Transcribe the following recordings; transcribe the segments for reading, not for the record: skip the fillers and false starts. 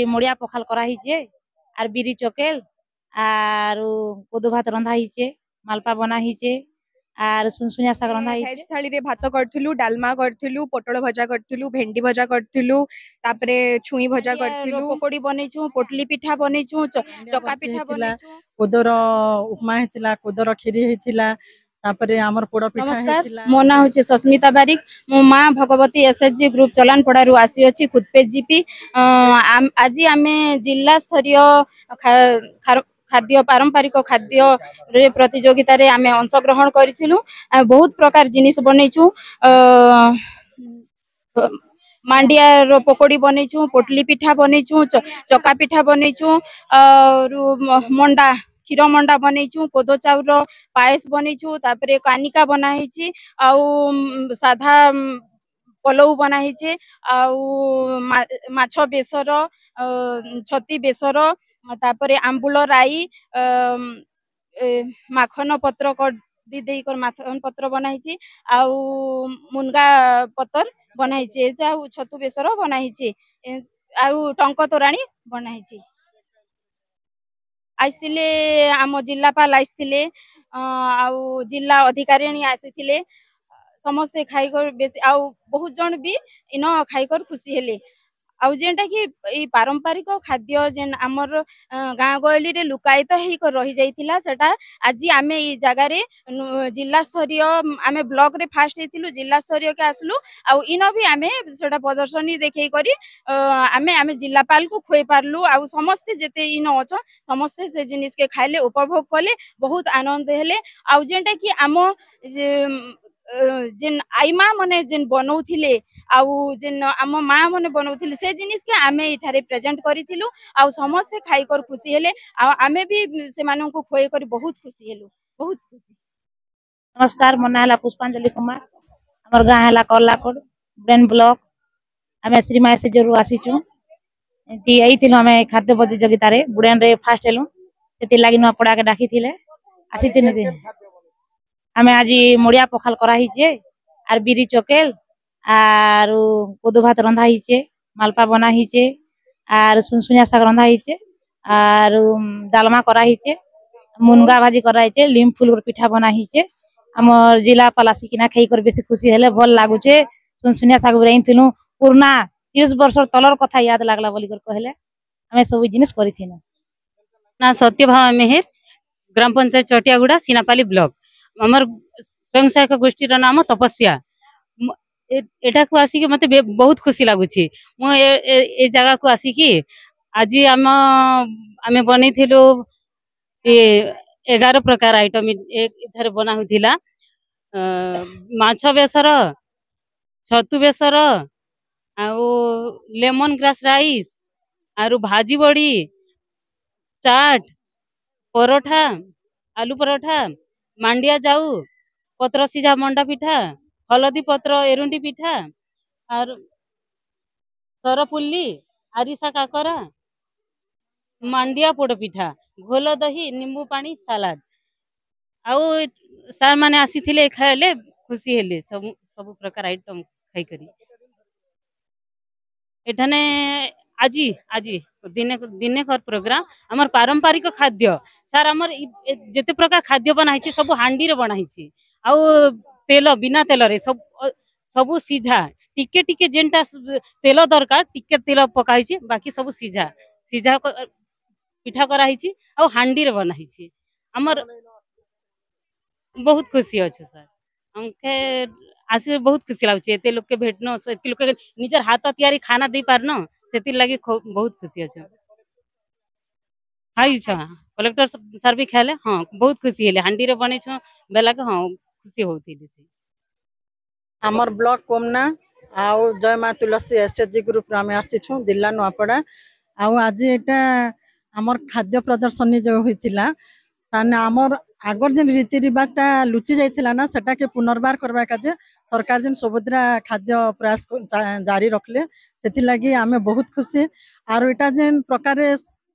मड़िया पखाल कराइचे are बिरी चकेल are कोदो भात रंधा हिचे मालपा बना हिचे आर सुनसुनिया शाग रंधा भेज हिचे थाली रे भात करथिलु डालमा करथिलु पोटल भजा करथिलु भेंडी भजा करथिलु तापरे छुई भजा करथिलु पकोड़ी बनैछु पोटली पिठा बनैछु चका पिठा बनैछु कोदर उपमा हेतिला कोदर खीरी हेतिला तापरे हमर पोड़ पिठा नमस्कार हेतिला मो ना हूँ सस्मिता बारिक मो माँ भगवती एसएचजी ग्रुप चलान पड़ारू आसी अच्छी खुदपे जीपी आज आम जिला स्तरीय खाद्य पारंपरिक खाद्य रे प्रतियोगिता रे आमे अंशग्रहण करिथिलु बहुत प्रकार जिनिस बनैछु मांडिया रो पकोड़ी बनैछु पोटली पिठा बनैछु चका पिठा बनैछु और मंडा क्षीर मंडा बनैछु कोदो चाउर पायस बनैछु तापरे कानिका बना हिची आउ साधा पलौ बना हिचे आउ माछ बेसर छती बेसर तापरे आंबुल राई माखन पत्र कडी देई कर माखन पत्र बना हिची आउ मुनगा पत्र बना हिची आउ छतु बेसर बना हिची आउ टंक तोराणी बना हिची आइसथिले आम जिल्लापाल आइसथिले आउ जिला अधिकारी आसीथिले समस्ते खाइकर बेसी आउ बहुत जन भी इन खाइकर खुशी हेले आउ जेनटा कि ई पारंपरिक खाद्य जेन आमर गाँ गहली रे लुकायित होकर रही जाइथिला सेटा आज आमे ई जगह रे जिला स्तरीय आमे ब्लॉक रे फास्ट हेतिलु जिला स्तरीय के आसलु आउ इन भी आमे सेटा प्रदर्शनी देखै करी आमे आमे जिलापाल को खोई पारलु आउ समस्ते जेते इन अछ समस्ते से जिनिस के खाइले उपभोग कले बहुत आनंद हेले आउ जेनटा कि आम जेन आई माँ मने जेन बनौथिले आउ जेन आम माँ मने बनौथिले से जिनिस के आमे इठारे प्रेजेंट करिथिलु आउ समस्ते खाई कर खुशी हेले आउ आमे भी से मानन को खोई कर बहुत खुशी हेलु बहुत खुशी। नमस्कार मो ना हला पुष्पांजलि कुमार हमर गाँ हला कल्लाकोट ब्रेन ब्लॉक आमे श्रीमाय से जरूर आसीचु एती आइथिलु आमे खाद्य प्रतियोगिता रे बुड़ेन रे फास्ट हेलु सेति लागि न पड़ा के डाकिथिले आसीथिनु आमे आज मड़िया पखाल करा हिचे आर बिरी चकेल आर कोदो भात रंधा हिचे मालपा बना हिचे आर सुनसुनिया शाग रंधा हिचे आर डालमा करा हिचे मुनगा भाजी करा हिचे लीम फूल पिठा बना हिचे हमर जिला पलासी किना खाई कर बेसी खुशी हेले भल लागुचे सुनसुनिया शाग बरैथिलु पुरना 30 वर्ष तलर कथा याद लागला बोली कर कहले हमें सब जिनिस करिथिनु ना सत्यभामा मेहर ग्राम पंचायत चटियागुड़ा सीनापाली ब्लॉक हमर स्वयं सहायक गोष्ठी नाम तपस्या एटा को आसी के मते बहुत खुशी लागुची मो ए जगह को आसी की आज आमे बनैथिलु ए 11 प्रकार आइटम इधर बना होथिला माछ बेसर छतु बेसर आउ लेमन ग्रास राइस आरु भाजी बड़ी चाट परोठा आलू परोठा मांडिया जाऊ पत्र सिझा मंडा पिठा हलदी पत्र एरुंडी पिठा और सरपुल्ली आरिसा काकरा मांडिया पोड़ पिठा घोल दही नींबू पानी सलाद आउ सार माने आसीथिले खाइले खुशी हेले सब सब प्रकार आइटम खाई करी एठाने आजी आजी दिने दिने कर प्रोग्राम हमर पारंपरिक खाद्य सार हमर जेते प्रकार खाद्य बनाइछि सब हांडी रे बनाइछि आउ तेल बिना तेल रे सब सब सीझा टिके टिके जेनटा तेल दरकार टिके तेल पकाइछि बाकी सब सीझा सीझा पिठा कराइछि आउ हांडी रे बनाइछि हमर बहुत खुशी अछि सर हमके आसी बहुत खुशी लागुछि एते लोग के भेटनो एते लोग के निजर हाथ तैयारी खाना दे पारनो सेति लागि बहुत खुशी अछि हाई छ कलेक्टर सर भी खेले हां बहुत खुशी हेले हांडी रे बनै छ बेला के हां खुशी होतिले से हमर ब्लॉक कोमना आउ जय मां तुलसी एसएचजी ग्रुप रे आसी छु जिला नुआपड़ा आउ आज एटा हमर खाद्य प्रदर्शनी जो होइतिला ताने हमर आगर जेन रीति रिवाजटा लुचि जाइतिला ना सेटा के पुनर्बार करबा काजे सरकार जेन सुभद्रा खाद्य प्रयास जारी रखले सेति लागि आमे बहुत खुशी आरो एटा जेन प्रकार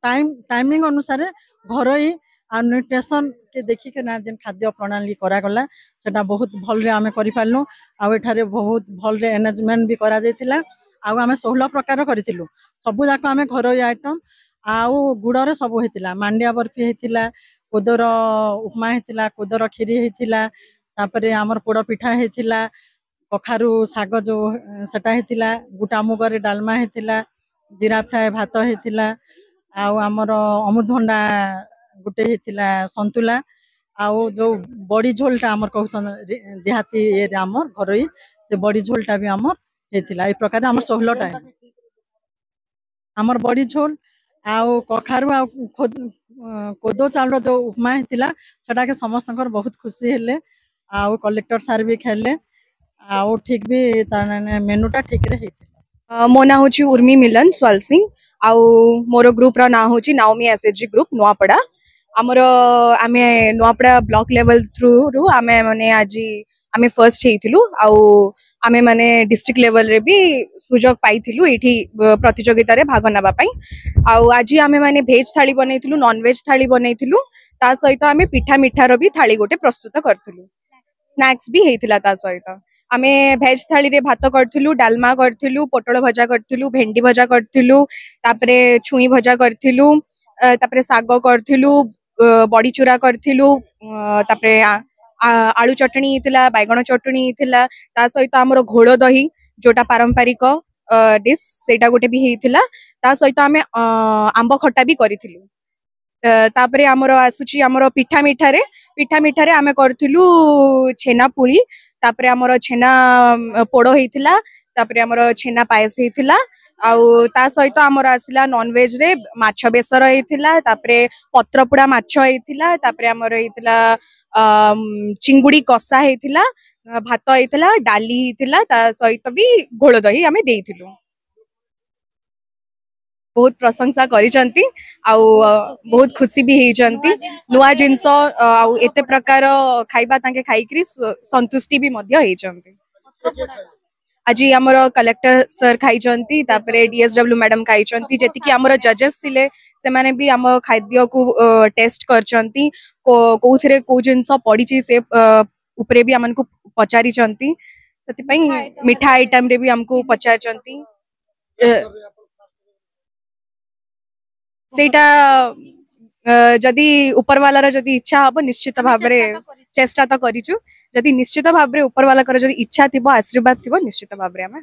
टाइमिंग अनुसार घरोई आ न्यूट्रिशन के देखिक ना जेन खाद्य प्रणाली करागला सेटा बहुत भल आम कर बहुत भल एनेजमेंट भी करा जायतिला आउ आमे 16 प्रकार करितिलु सबु जाक आमे घरोई आइटम आउ गुड़रे सब होइतिला मांडिया बर्फी होइतिला कोदर उपमा होइतिला कोदर खीरी होइतिला तापरे हमर पोड़ पिठा होइतिला कखारु साग जो सेटा होइतिला गुटा मुगरे डालमा होइतिला जीरा फ्राए भात होइतिला आउ हमर अमृतभंडा गुटे होइतिला संतुला आउ जो बड़ी झोलटा हमर कहउछन देहाती ए हमर घरोई से बड़ी झोलटा भी हमर होइतिला ए प्रकार हमर 16 टा हमर बड़ी झोल आउ कखारु आउ कोदो चाउर जो उपमा होइतिला सेटा के समस्त बहुत खुशी हेले आउ कलेक्टर सर भी खेले आउ ठीक भी ताने मेनूटा ठीक रे हेतिला मो ना होची उर्मी मिलन स्वाल सिंह आउ मोर ग्रुप रा ना होची नाओमी एसएचजी ग्रुप नुआपड़ा आमर आमे नुआपड़ा ब्लॉक लेवल थ्रू रु आमे माने आज आमे फर्स्ट हेतिलु आउ आमे माने डिस्ट्रिक्ट लेवल रे भी सुजोग पाइथिलु एठी प्रतियोगिता रे भाग नबा पई आउ आज आमे माने भेज थाली बनैथिलु नॉन वेज थाली बनैथिलु ता सहित आमे पिठा मिठा रो भी थाली गोटे प्रस्तुत करथिलु स्नैक्स भी हेतिला ता सहित आमे भेज थाली रे भात करथिलु डालमा करथिलु पोटल भजा करथिलु भेंडी भजा करथिलु तापरे छुई भजा करथिलु तापरे साग करथिलु बड़ी चूरा करथिलु तापरे आलू चटनी हितिला बैगण चटनी हितिला ता सहित हमरो घोड़ दही जोटा पारंपरिक डिश सेटा गोटे भी हितिला ता सहित आमे आंब खट्टा भी करिथिलु तापरे हमरो आसुची हमरो पिठा मिठा रे आमे करथिलु छेना पुरी तापरे हमरो छेना पोड़ो हेतिला तापरे हमरो छेना पायस हेतिला आउ ता सहित हमरो आसिला नॉन वेज रे माछ बेसर हेतिला तापरे पत्रपुड़ा माछ हेतिला तापरे हमरो हेतिला चिंगुड़ी कसा हेतिला भात हेतिला डाली हेतिला ता सहित भी घोल दही आमे देइथिलु बहुत प्रशंसा करिसंती आउ बहुत खुशी भी हेइसंती नुआ जिंस आउ एते प्रकार खाइबा तांके खाइकरी संतुष्टि भी मध्य हेइसंती आज हमर कलेक्टर सर खाइसंती तापरे डीएसडब्ल्यू मैडम खाइसंती जेति कि हमर जजेस थिले से माने भी हम खाद्य को टेस्ट करचंती कोउथरे को जिंस पडिची से ऊपरे भी हमन को पचारी चंती सति पई मिठा आइटम रे भी हमको पचारचंती सेटा जदि ऊपर वाला जदि इच्छा हबो निश्चित भाबरे चेष्टा तो करिचु जदि निश्चित भाबरे ऊपर वाला कर जदि इच्छा थिबो आशीर्वाद थिबो निश्चित भाबरे हमें